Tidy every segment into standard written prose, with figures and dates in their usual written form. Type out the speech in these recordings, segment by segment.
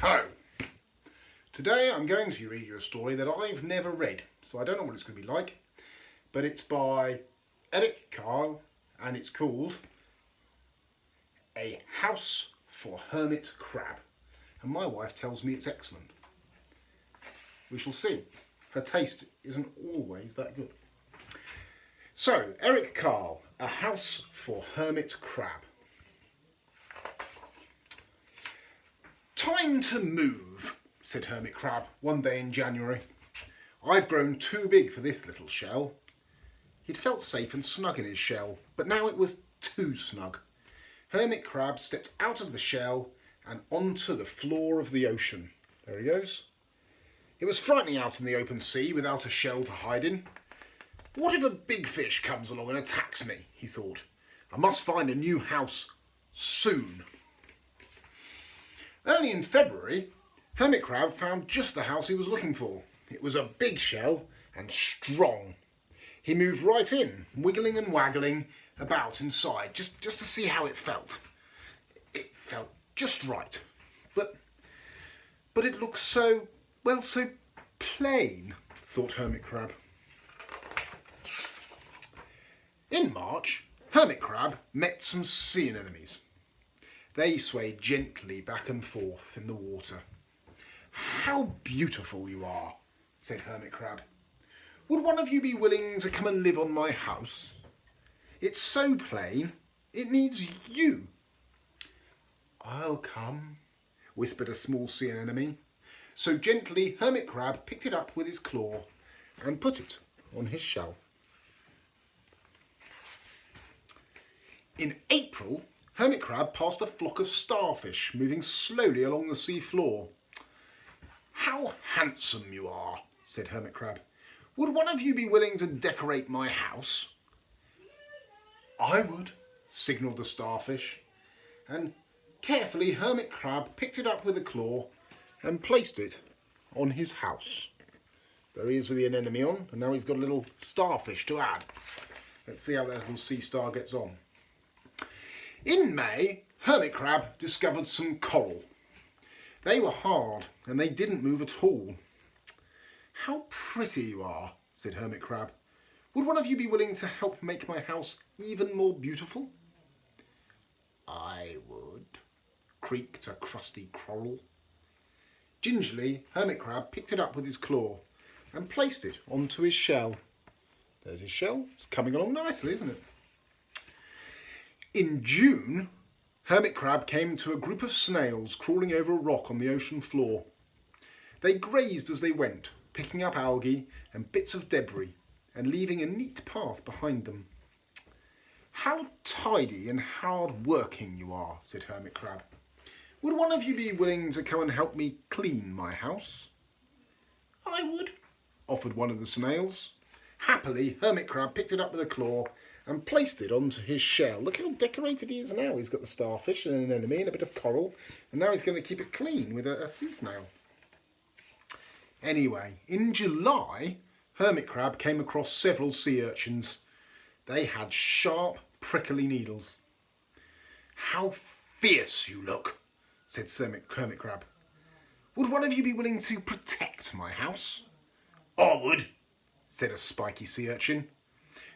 Hello. Today I'm going to read you a story that I've never read, so I don't know what it's going to be like, but it's by Carle and it's called A House for Hermit Crab. And my wife tells me it's excellent. We shall see. Her taste isn't always that good. So, Carle, A House for Hermit Crab. Time to move, said Hermit Crab one day in January. I've grown too big for this little shell. He'd felt safe and snug in his shell, but now it was too snug. Hermit Crab stepped out of the shell and onto the floor of the ocean. There he goes. It was frightening out in the open sea without a shell to hide in. What if a big fish comes along and attacks me, he thought. I must find a new house soon. Early in February, Hermit Crab found just the house he was looking for. It was a big shell and strong. He moved right in, wiggling and waggling about inside, just to see how it felt. It felt just right. But it looked so plain, thought Hermit Crab. In March, Hermit Crab met some sea anemones. They swayed gently back and forth in the water. How beautiful you are, said Hermit Crab. Would one of you be willing to come and live on my house? It's so plain, it needs you. I'll come, whispered a small sea anemone. So gently Hermit Crab picked it up with his claw and put it on his shell. In April, Hermit Crab passed a flock of starfish moving slowly along the sea floor. How handsome you are, said Hermit Crab. Would one of you be willing to decorate my house? I would, signalled the starfish, and carefully Hermit Crab picked it up with a claw and placed it on his house. There he is with the anemone on, and now he's got a little starfish to add. Let's see how that little sea star gets on. In May, Hermit Crab discovered some coral. They were hard and they didn't move at all. How pretty you are, said Hermit Crab. Would one of you be willing to help make my house even more beautiful? I would, creaked a crusty coral. Gingerly, Hermit Crab picked it up with his claw and placed it onto his shell. There's his shell. It's coming along nicely, isn't it? In June, Hermit Crab came to a group of snails crawling over a rock on the ocean floor. They grazed as they went, picking up algae and bits of debris and leaving a neat path behind them. How tidy and hard-working you are, said Hermit Crab. Would one of you be willing to come and help me clean my house? I would, offered one of the snails. Happily, Hermit Crab picked it up with a claw and placed it onto his shell. Look how decorated he is now. He's got the starfish and an anemone and a bit of coral, and now he's going to keep it clean with a sea snail. Anyway, in July, Hermit Crab came across several sea urchins. They had sharp, prickly needles. How fierce you look, said Hermit Crab. Would one of you be willing to protect my house? I would, said a spiky sea urchin.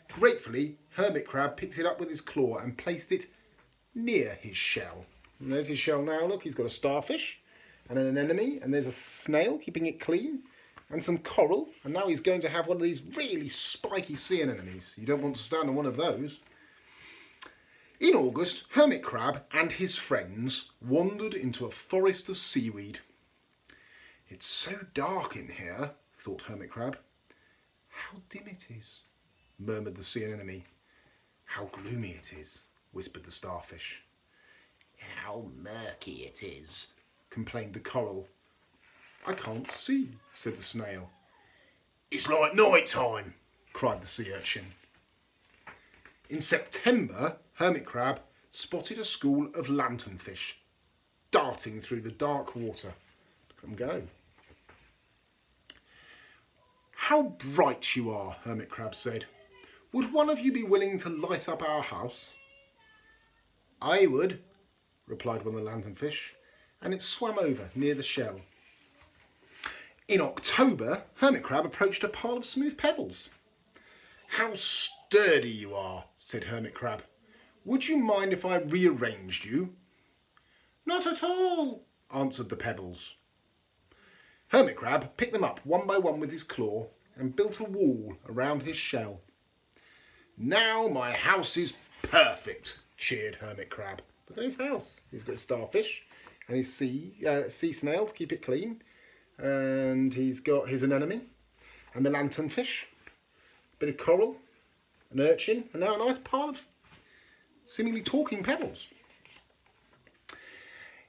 Gratefully, Hermit Crab picked it up with his claw and placed it near his shell. And there's his shell now, look, he's got a starfish and an anemone, and there's a snail keeping it clean, and some coral, and now he's going to have one of these really spiky sea anemones. You don't want to stand on one of those. In August, Hermit Crab and his friends wandered into a forest of seaweed. It's so dark in here, thought Hermit Crab. How dim it is, murmured the sea anemone. How gloomy it is, whispered the starfish. How murky it is, complained the coral. I can't see, said the snail. It's like night time, cried the sea urchin. In September, Hermit Crab spotted a school of lanternfish darting through the dark water. Look at them go. How bright you are, Hermit Crab said. Would one of you be willing to light up our house? I would, replied one of the lanternfish, and it swam over near the shell. In October, Hermit Crab approached a pile of smooth pebbles. "How sturdy you are," said Hermit Crab. "Would you mind if I rearranged you?" "Not at all," answered the pebbles. Hermit Crab picked them up one by one with his claw and built a wall around his shell. "Now my house is perfect," cheered Hermit Crab. Look at his house. He's got starfish and his sea snail to keep it clean. And he's got his anemone and the lanternfish, a bit of coral, an urchin, and now a nice pile of seemingly talking pebbles.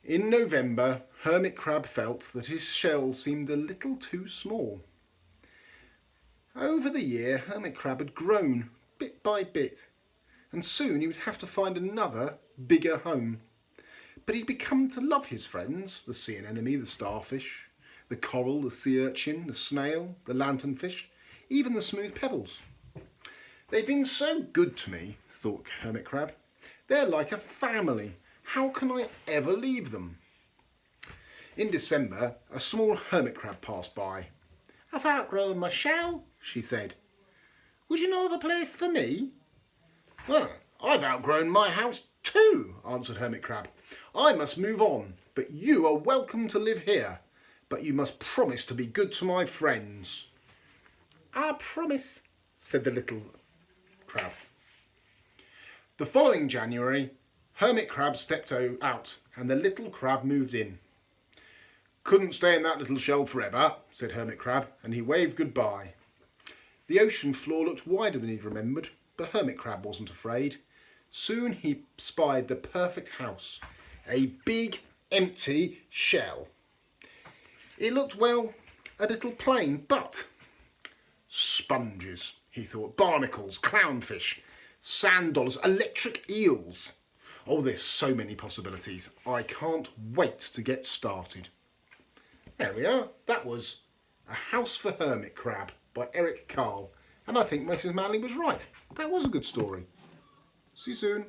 In November, Hermit Crab felt that his shell seemed a little too small. Over the year, Hermit Crab had grown bit by bit, and soon he would have to find another, bigger home. But he'd become to love his friends, the sea anemone, the starfish, the coral, the sea urchin, the snail, the lanternfish, even the smooth pebbles. "They've been so good to me," thought Hermit Crab. "They're like a family. How can I ever leave them?" In December, a small hermit crab passed by. "I've outgrown my shell," she said. "Would you know of a place for me?" "Well, I've outgrown my house too," answered Hermit Crab. "I must move on, but you are welcome to live here. But you must promise to be good to my friends." "I promise," said the little crab. The following January, Hermit Crab stepped out and the little crab moved in. "Couldn't stay in that little shell forever," said Hermit Crab, and he waved goodbye. The ocean floor looked wider than he'd remembered, but Hermit Crab wasn't afraid. Soon he spied the perfect house, a big, empty shell. It looked, well, a little plain, but sponges, he thought, barnacles, clownfish, sand dollars, electric eels. Oh, there's so many possibilities. I can't wait to get started. There we are. That was A House for Hermit Crab by Carle. And I think Mrs. Manley was right. That was a good story. See you soon.